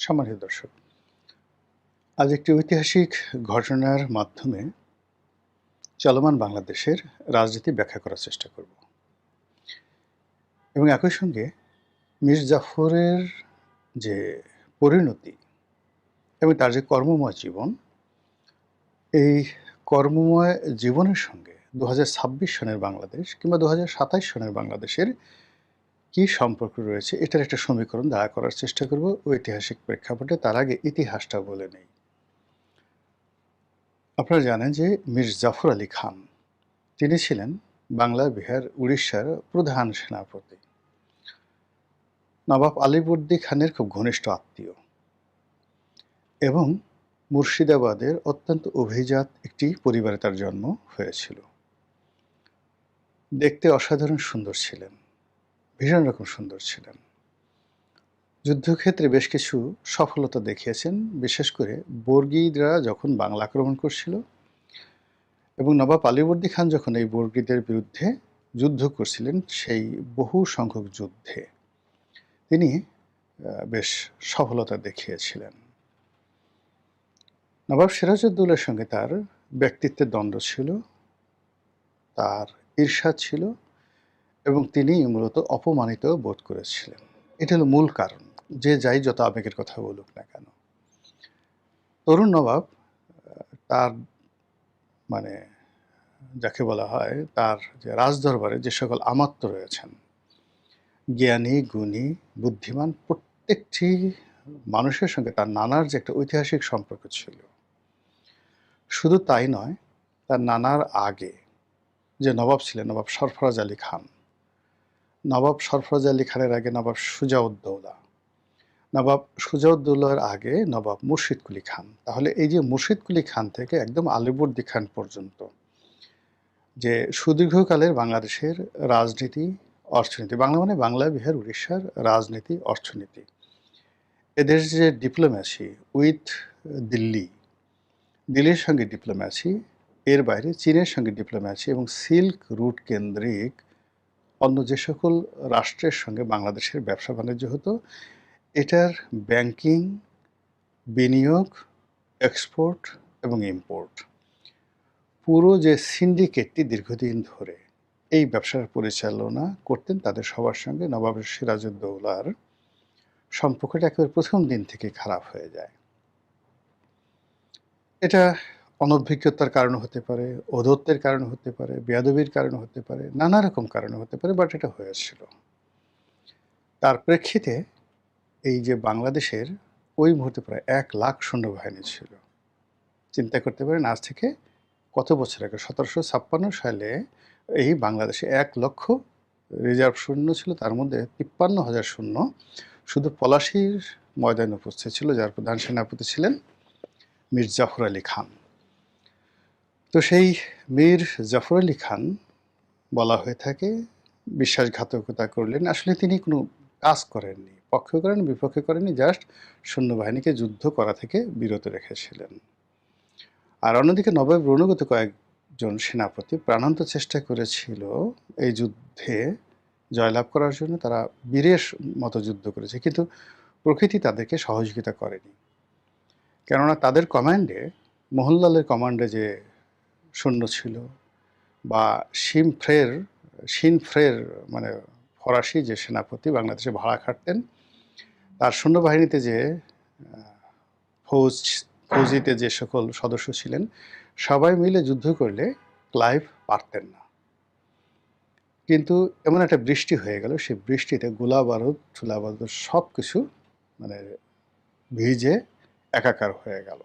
সম্মানিত দর্শক, আজ একটি ঐতিহাসিক ঘটনার মাধ্যমে চলমান বাংলাদেশের রাজনীতি ব্যাখ্যা করার চেষ্টা করব এবং একই সঙ্গে মীর জাফরের যে পরিণতি এবং তার যে কর্মময় জীবন, এই কর্মময় জীবনের সঙ্গে ২০২৬ সনের বাংলাদেশ কিংবা ২০২৭ সনের বাংলাদেশের কী সম্পর্ক রয়েছে এটার একটা সমীকরণ দাঁড়া করার চেষ্টা করব ঐতিহাসিক প্রেক্ষাপটে। তার আগে ইতিহাসটা বলে নেই। আপনারা জানেন যে মীর জাফর আলী খান তিনি ছিলেন বাংলা, বিহার, উড়িষ্যার প্রধান সেনাপতি। নবাব আলীবর্দী খানের খুব ঘনিষ্ঠ আত্মীয় এবং মুর্শিদাবাদের অত্যন্ত অভিজাত একটি পরিবারে তার জন্ম হয়েছিল। দেখতে অসাধারণ সুন্দর ছিলেন, ভীষণ রকম সুন্দর ছিলেন। যুদ্ধক্ষেত্রে বেশ কিছু সফলতা দেখিয়েছেন, বিশেষ করে বর্গীরা যখন বাংলা আক্রমণ করছিল এবং নবাব আলীবর্দী খান যখন এই বর্গীদের বিরুদ্ধে যুদ্ধ করছিলেন, সেই বহু সংখ্যক যুদ্ধে তিনি বেশ সফলতা দেখিয়েছিলেন। নবাব সিরাজউদ্দৌলার সঙ্গে তার ব্যক্তিত্বের দ্বন্দ্ব ছিল, তার ঈর্ষা ছিল এবং তিনি মূলত অপমানিত বোধ করেছিলেন। এটা হলো মূল কারণ। যে যাই যত আবেগের কথা বলুক না কেন, তরুণ নবাব তার মানে যাকে বলা হয় তার যে রাজদরবারে যে সকল আমাত্য রয়েছেন, জ্ঞানী, গুণী, বুদ্ধিমান প্রত্যেকটি মানুষের সঙ্গে তার নানার যে একটা ঐতিহাসিক সম্পর্ক ছিল। শুধু তাই নয়, তার নানার আগে যে নবাব ছিলেন, নবাব সরফরাজ আলী খান, নবাব সরফরাজ আলী খানের আগে নবাব সুজাউদ্দৌলা, নবাব সুজাউদ্দৌলার আগে নবাব মুর্শিদ কুলি খান। তাহলে এই যে মুর্শিদ কুলি খান থেকে একদম আলীবর্দী খান পর্যন্ত যে সুদীর্ঘকালের বাংলাদেশের রাজনীতি, অর্থনীতি, বাংলা মানে বাংলা, বিহার, উড়িষ্যার রাজনীতি, অর্থনীতি, এদের যে ডিপ্লোম্যাসি উইথ দিল্লি, দিল্লির সঙ্গে ডিপ্লোম্যাসি, এর বাইরে চীনের সঙ্গে ডিপ্লোম্যাসি এবং সিল্ক রুট কেন্দ্রিক অন্য যে সকল রাষ্ট্রের সঙ্গে বাংলাদেশের ব্যবসা বাণিজ্য হতো, এটার ব্যাংকিং, বিনিয়োগ, এক্সপোর্ট এবং ইম্পোর্ট, পুরো যে সিন্ডিকেটটি দীর্ঘদিন ধরে এই ব্যবসার পরিচালনা করতেন, তাদের সবার সঙ্গে নবাব সিরাজউদ্দৌলার সম্পর্কটা একেবারে প্রথম দিন থেকে খারাপ হয়ে যায়। এটা অনভিজ্ঞতার কারণে হতে পারে, ঔদ্ধত্যের কারণে হতে পারে, বেয়াদবির কারণে হতে পারে, নানা রকম কারণে হতে পারে, বাট এটা হয়েছিল। তার প্রেক্ষিতে এই যে বাংলাদেশের ওই মুহূর্তে প্রায় ১,০০,০০০ সৈন্যবাহিনী ছিল। চিন্তা করতে পারেন আজ থেকে কত বছর আগে, ১৭৫৬ সালে এই বাংলাদেশে ১,০০,০০০ রিজার্ভ সৈন্য ছিল, তার মধ্যে ৫৩,০০০ সৈন্য শুধু পলাশীর ময়দানে উপস্থিত ছিল, যার প্রধান সেনাপতি ছিলেন মীর জাফর আলী খান। তো সেই মীর জাফর আলী খান বলা হয়ে থাকে বিশ্বাসঘাতকতা করলেন। আসলে তিনি কোনো কাজ করেননি, পক্ষ করেন বিপক্ষে করেননি, জাস্ট সৈন্যবাহিনীকে যুদ্ধ করা থেকে বিরত রেখেছিলেন। আর অন্যদিকে নবাব রণগত কয়েকজন সেনাপতি প্রাণান্ত চেষ্টা করেছিল এই যুদ্ধে জয়লাভ করার জন্য। তারা বীরের মতো যুদ্ধ করেছে, কিন্তু প্রকৃতি তাদেরকে সহযোগিতা করেনি। কেননা তাদের কমান্ডে, মোহনলালের কমান্ডে যে সৈন্য ছিল, বা শিনফ্রের মানে ফরাসি যে সেনাপতি বাংলাদেশে ভাড়া খাটতেন, তার সৈন্যবাহিনীতে যে ফৌজিতে যে সকল সদস্য ছিলেন, সবাই মিলে যুদ্ধ করলে ক্লাইভ পারতেন না। কিন্তু এমন একটা বৃষ্টি হয়ে গেল, সেই বৃষ্টিতে গোলা বারুদ, ছোলা বারুদ সব কিছু মানে ভিজে একাকার হয়ে গেল।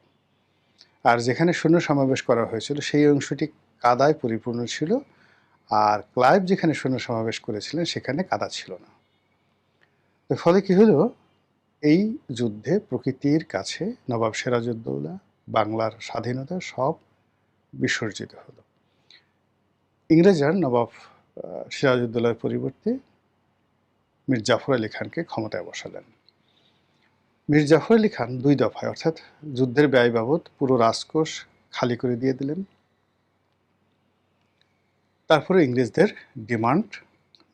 আর যেখানে সৈন্য সমাবেশ করা হয়েছিল সেই অংশটি কাদায় পরিপূর্ণ ছিল, আর ক্লাইভ যেখানে সৈন্য সমাবেশ করেছিলেন সেখানে কাদা ছিল না। তো ফলে কি হলো, এই যুদ্ধে প্রকৃতির কাছে নবাব সিরাজউদ্দৌলা, বাংলার স্বাধীনতা সব বিসর্জিত হলো। ইংরেজরা নবাব সিরাজউদ্দৌলার পরিবর্তে মীর জাফর আলী খানকে ক্ষমতায় বসালেন। মীর জাফর আলী খান ২ দফায়, অর্থাৎ যুদ্ধের ব্যয় বাবদ পুরো রাজকোষ খালি করে দিয়ে দিলেন। তারপরে ইংরেজদের ডিমান্ড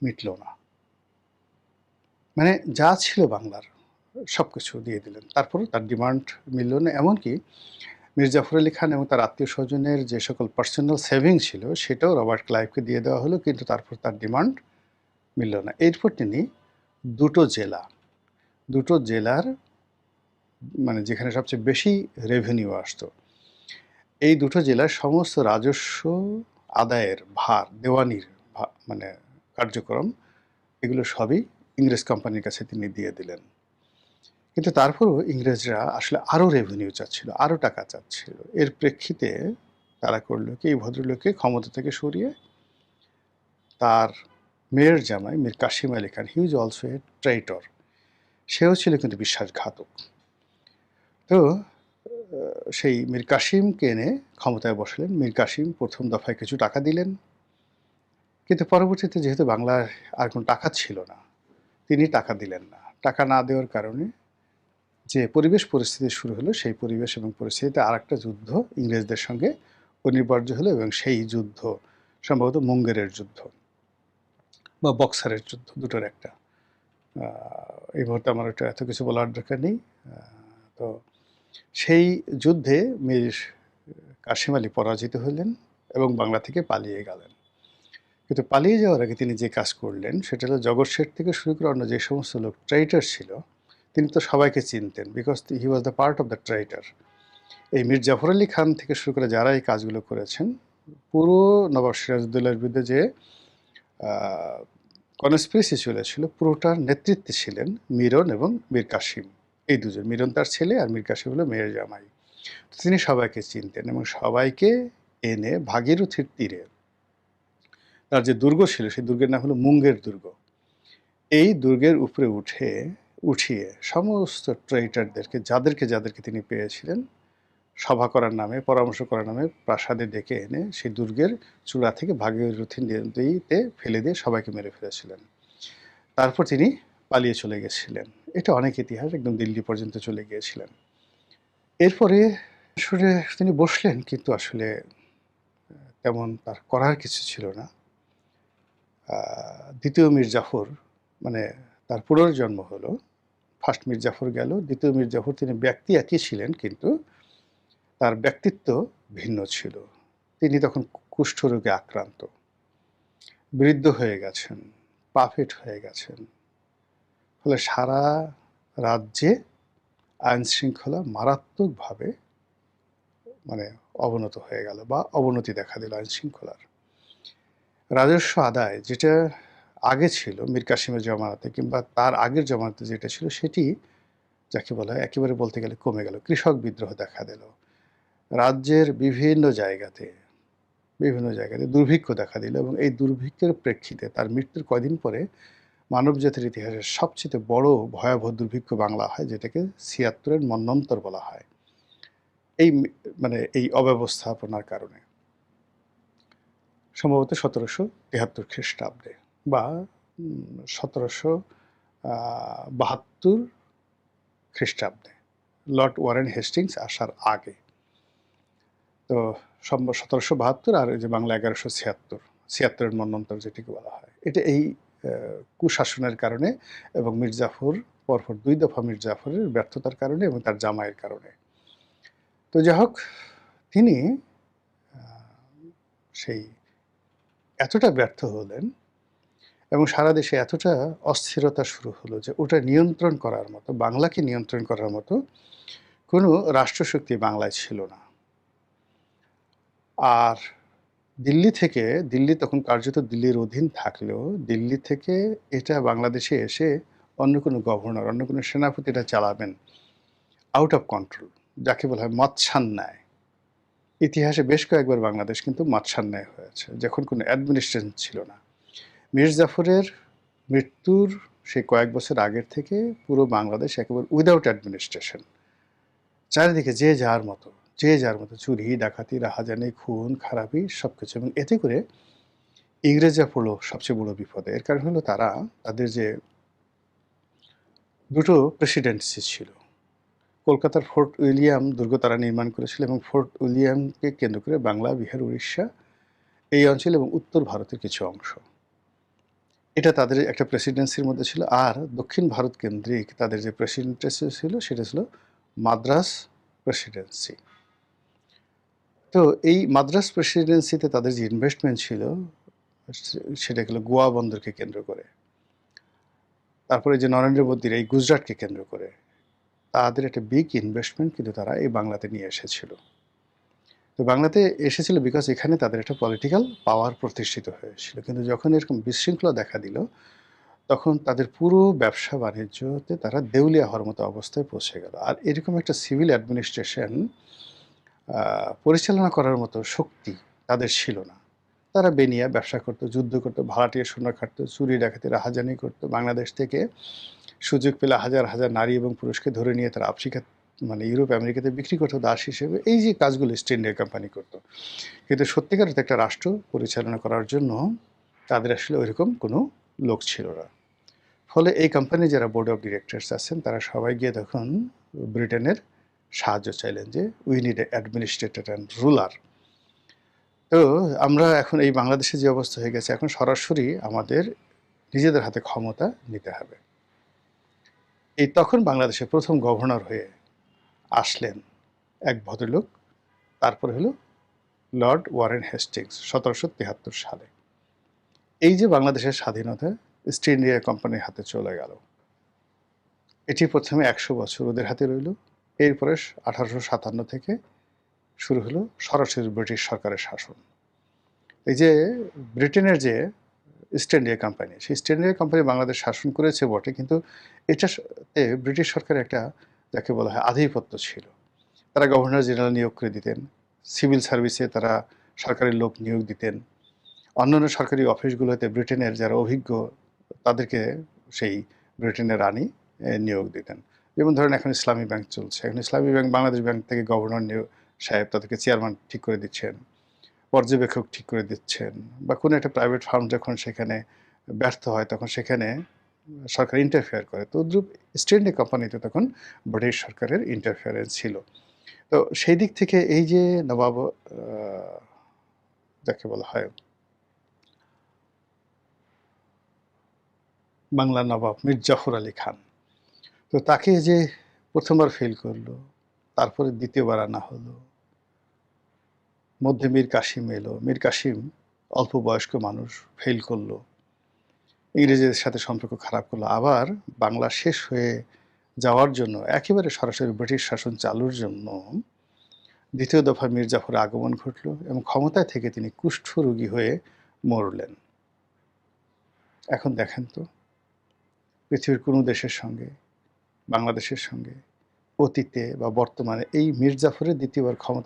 মিটল না। মানে যা ছিল বাংলার সব কিছু দিয়ে দিলেন। তারপরেও তার ডিমান্ড মিলল না। এমনকি মীর জাফর আলী খান এবং তার আত্মীয়স্বজনের যে সকল পার্সোনাল সেভিং ছিল, সেটাও রবার্ট ক্লাইভকে দিয়ে দেওয়া হলো, কিন্তু তারপর তার ডিমান্ড মিলল না। এরপর তিনি দুটো জেলা, দুটো জেলার মানে যেখানে সবচেয়ে বেশি রেভিনিউ আসতো, এই দুটো জেলার সমস্ত রাজস্ব আদায়ের ভার, দেওয়ানির মানে কার্যক্রম, এগুলো সবই ইংরেজ কোম্পানির কাছে তিনি দিয়ে দিলেন। কিন্তু তারপরও ইংরেজরা আসলে আরও রেভিনিউ চাচ্ছিল, আরও টাকা চাচ্ছিল। এর প্রেক্ষিতে তারা করলো কি, এই ভদ্রলোককে ক্ষমতা থেকে সরিয়ে তার মেয়ের জামাই Mir Qasim Ali Khan, he is also a traitor, সেও ছিল কিন্তু বিশ্বাসঘাতক। তো সেই মীর কাসিমকে এনে ক্ষমতায় বসালেন। মীর কাসিম প্রথম দফায় কিছু টাকা দিলেন, কিন্তু পরবর্তীতে যেহেতু বাংলায় আর কোনো টাকা ছিল না, তিনি টাকা দিলেন না। টাকা না দেওয়ার কারণে যে পরিবেশ পরিস্থিতি শুরু হলো, সেই পরিবেশ এবং পরিস্থিতিতে আর একটা যুদ্ধ ইংরেজদের সঙ্গে অনিবার্য হলো, এবং সেই যুদ্ধ সম্ভবত মুঙ্গেরের যুদ্ধ বা বক্সারের যুদ্ধ, দুটোর একটা। এই মুহূর্তে আমার ওটা এত কিছু বলার দরকার নেই। তো সেই যুদ্ধে মীর কাসিম আলী পরাজিত হলেন এবং বাংলা থেকে পালিয়ে গেলেন। কিন্তু পালিয়ে যাওয়ার আগে তিনি যে কাজ করলেন সেটা হলো, জগৎ শেঠ থেকে শুরু করে অন্য যে সমস্ত লোক ট্রেইটার ছিল, তিনি তো সবাইকে চিনতেন, because he was the part of the traitor. এই মীর জাফর আলী খান থেকে শুরু করে যারা এই কাজগুলো করেছেন, পুরো নবাব সিরাজউদ্দৌলার বিরুদ্ধে যে কনস্পিরেসি চলেছিল, পুরোটার নেতৃত্বে ছিলেন মিরন এবং মীর কাসিম, এই দুজন। মিরন তার ছেলে আর মীর কাসিম হলো মেয়ের জামাই। তিনি সবাইকে চিনতেন এবং সবাইকে এনে ভাগীরথীর তীরে তার যে দুর্গ ছিল, সেই দুর্গের নাম হলো মুঙ্গের দুর্গ, এই দুর্গের উপরে উঠিয়ে সমস্ত ট্রেইটারদেরকে, যাদেরকে তিনি পেয়েছিলেন, সভা করার নামে, পরামর্শ করার নামে প্রাসাদে ডেকে এনে সেই দুর্গের চূড়া থেকে ভাগীরথী নদীতে ফেলে দিয়ে সবাইকে মেরে ফেলেছিলেন। তারপর তিনি পালিয়ে চলে গেছিলেন। এটা অনেক ইতিহাস, একদম দিল্লি পর্যন্ত চলে গিয়েছিলেন। এরপরে আসলে তিনি বসলেন, কিন্তু আসলে তেমন তার করার কিছু ছিল না। দ্বিতীয় মীর জাফর, মানে তার পুনর্জন্ম হলো। ফার্স্ট মীর জাফর গেল, দ্বিতীয় মীর জাফর, তিনি ব্যক্তি একই ছিলেন, কিন্তু তার ব্যক্তিত্ব ভিন্ন ছিল। তিনি তখন কুষ্ঠরোগে আক্রান্ত, বৃদ্ধ হয়ে গেছেন, পাফেট হয়ে গেছেন। ফলে সারা রাজ্যে আইন শৃঙ্খলা মারাত্মকভাবে মানে অবনত হয়ে গেল, বা অবনতি দেখা দিল আইন শৃঙ্খলার। রাজস্ব আদায় যেটা আগে ছিল মীর কাসিমের জমানাতে কিংবা তার আগের জমানাতে যেটা ছিল, সেটি যাকে বলা হয় একেবারে বলতে গেলে কমে গেল। কৃষক বিদ্রোহ দেখা দিল। রাজ্যের বিভিন্ন জায়গাতে দুর্ভিক্ষ দেখা দিল, এবং এই দুর্ভিক্ষের প্রেক্ষিতে তার মৃত্যুর কয়দিন পরে মানবজাতির ইতিহাসের সবচেয়ে বড় ভয়াবহ দুর্ভিক্ষ বাংলা হয়, যেটাকে ৭৬-এর মন্বন্তর বলা হয়। এই মানে এই অব্যবস্থাপনার কারণে সম্ভবত ১৭৭৩ খ্রিস্টাব্দে বা ১৭৭২ খ্রিস্টাব্দে, লর্ড ওয়ারেন হেস্টিংস আসার আগে। তো ১৭৭২ আর এই যে বাংলা ১১৭৬, ৭৬-এর মন্বন্তর যেটিকে বলা হয়, এটা এই কুশাসনের কারণে এবং মীর জাফর পরপর ২ দফা মীর জাফরের ব্যর্থতার কারণে এবং তার জামাইয়ের কারণে। তো যাই হোক, তিনি সেই এতটা ব্যর্থ হলেন এবং সারা দেশে এতটা অস্থিরতা শুরু হলো যে ওটা নিয়ন্ত্রণ করার মতো, বাংলাকে নিয়ন্ত্রণ করার মতো কোনো রাষ্ট্রশক্তি বাংলায় ছিল না। আর দিল্লি তখন কার্যত দিল্লির অধীন থাকলেও, দিল্লি থেকে এটা বাংলাদেশে এসে অন্য কোনো গভর্নর, অন্য কোনো সেনাপতি এটা চালাবেন, আউট অফ কন্ট্রোল, যাকে বলা হয় মৎস্যান্যায়। ইতিহাসে বেশ কয়েকবার বাংলাদেশ কিন্তু মৎস্যান্যায় হয়েছে, যখন কোনো অ্যাডমিনিস্ট্রেশন ছিল না। মীর জাফরের মৃত্যুর সেই কয়েক বছর আগের থেকে পুরো বাংলাদেশ একেবারে উইদাউট অ্যাডমিনিস্ট্রেশন, চারিদিকে যে যার মতো চুরি, ডাকাতি, রাহাজানি, খুন খারাপি সব কিছু। এবং এতে করে ইংরেজরা পড়লো সবচেয়ে বড় বিপদে। এর কারণ হলো তাদের যে দুটো প্রেসিডেন্সি ছিল, কলকাতার ফোর্ট উইলিয়াম দুর্গ তারা নির্মাণ করেছিল, এবং ফোর্ট উইলিয়ামকে কেন্দ্র করে বাংলা, বিহার, উড়িষ্যা এই অঞ্চল এবং উত্তর ভারতের কিছু অংশ, এটা তাদের একটা প্রেসিডেন্সির মধ্যে ছিল। আর দক্ষিণ ভারত কেন্দ্রিক তাদের যে প্রেসিডেন্সি ছিল সেটা ছিল মাদ্রাজ প্রেসিডেন্সি। তো এই মাদ্রাজ প্রেসিডেন্সিতে তাদের যে ইনভেস্টমেন্ট ছিল সেটা হলো গোয়া বন্দরকে কেন্দ্র করে। তারপরে যে নরেন্দ্র মোদীর এই গুজরাটকে কেন্দ্র করে তাদের একটা বিগ ইনভেস্টমেন্ট কিন্তু তারা এই বাংলাতে নিয়ে এসেছিল। তো বাংলাতে এসেছিল বিকজ এখানে তাদের একটা পলিটিক্যাল পাওয়ার প্রতিষ্ঠিত হয়েছিল। কিন্তু যখন এরকম বিশৃঙ্খলা দেখা দিল তখন তাদের পুরো ব্যবসা বাণিজ্যতে তারা দেউলিয়া হওয়ার মতো অবস্থায় পৌঁছে গেল। আর এরকম একটা সিভিল অ্যাডমিনিস্ট্রেশন পরিচালনা করার মতো শক্তি তাদের ছিল না। তারা বেনিয়া ব্যবসা করতো, যুদ্ধ করতো, ভাড়াটিয়া সোনা খাটতো, চুরি ডাকাতি রাহাজানি করতো। বাংলাদেশ থেকে সুযোগ পেলে হাজার হাজার নারী এবং পুরুষকে ধরে নিয়ে তারা আফ্রিকা মানে ইউরোপ আমেরিকাতে বিক্রি করতো দাস হিসেবে। এই যে কাজগুলো ইস্ট ইন্ডিয়া কোম্পানি করতো। কিন্তু সত্যিকার অর্থে একটা রাষ্ট্র পরিচালনা করার জন্য তাদের আসলে ওইরকম কোনো লোক ছিল না। ফলে এই কোম্পানির যারা বোর্ড অফ ডিরেক্টরস আছেন তারা সবাই গিয়ে তখন ব্রিটেনের সাহায্য চাইলেন যে we need a administrator and ruler. তো আমরা এখন এই বাংলাদেশে যে অবস্থা হয়ে গেছে এখন সরাসরি আমাদের নিজেদের হাতে ক্ষমতা নিতে হবে। এই তখন বাংলাদেশের প্রথম গভর্নর হয়ে আসলেন এক ভদ্রলোক, তারপর হলো লর্ড ওয়ারেন হেস্টিংস 1773 সালে। এই যে বাংলাদেশের স্বাধীনতা ইস্ট ইন্ডিয়া কোম্পানির হাতে চলে গেল, এটি প্রথমে 100 বছর ওদের হাতে রইল। এরপরে 1857 থেকে শুরু হলো সরাসরি ব্রিটিশ সরকারের শাসন। এই যে ব্রিটেনের যে ইস্ট ইন্ডিয়া কোম্পানি, সেই ইস্ট ইন্ডিয়া কোম্পানি বাংলাদেশ শাসন করেছে বটে, কিন্তু এটাতে ব্রিটিশ সরকারের একটা যাকে বলা হয় আধিপত্য ছিল। তারা গভর্নর জেনারেল নিয়োগ করে দিতেন, সিভিল সার্ভিসে তারা সরকারি লোক নিয়োগ দিতেন, অন্যান্য সরকারি অফিসগুলোতে ব্রিটেনের যারা অভিজ্ঞ তাদেরকে সেই ব্রিটেনের রানী নিয়োগ দিতেন। যেমন ধরেন এখন ইসলামী ব্যাংক চলছে, এখন ইসলামী ব্যাংক বাংলাদেশ ব্যাংক থেকে গভর্নর সাহেব তাদেরকে চেয়ারম্যান ঠিক করে দিচ্ছেন, পর্যবেক্ষক ঠিক করে দিচ্ছেন, বা কোনো একটা প্রাইভেট ফার্ম যখন সেখানে ব্যর্থ হয় তখন সেখানে সরকার ইন্টারফেয়ার করে। তো ইস্ট ইন্ডিয়া কোম্পানিতে তখন ব্রিটিশ সরকারের ইন্টারফেয়ারেন্স ছিল। তো সেই দিক থেকে এই যে নবাব যাকে বলা হয় বাংলার নবাব মীর জাফর আলী খান, তো তাকে যে প্রথমবার ফেল করলো, তারপরে দ্বিতীয়বার আনা হলো, মধ্যে মীর কাসিম এলো, মীর কাসিম অল্প বয়স্ক মানুষ, ফেল করলো, ইংরেজদের সাথে সম্পর্ক খারাপ করলো, আবার বাংলা শেষ হয়ে যাওয়ার জন্য একেবারে সরাসরি ব্রিটিশ শাসন চালুর জন্য দ্বিতীয় দফা মীর জাফরের আগমন ঘটল এবং ক্ষমতায় থেকে তিনি কুষ্ঠ রোগী হয়ে মরলেন। এখন দেখেন তো পৃথিবীর কোনো দেশের সঙ্গে বাংলাদেশের সঙ্গে অতীতে বা বর্তমানে এই মীর জাফরের দ্বিতীয়বার ক্ষমতা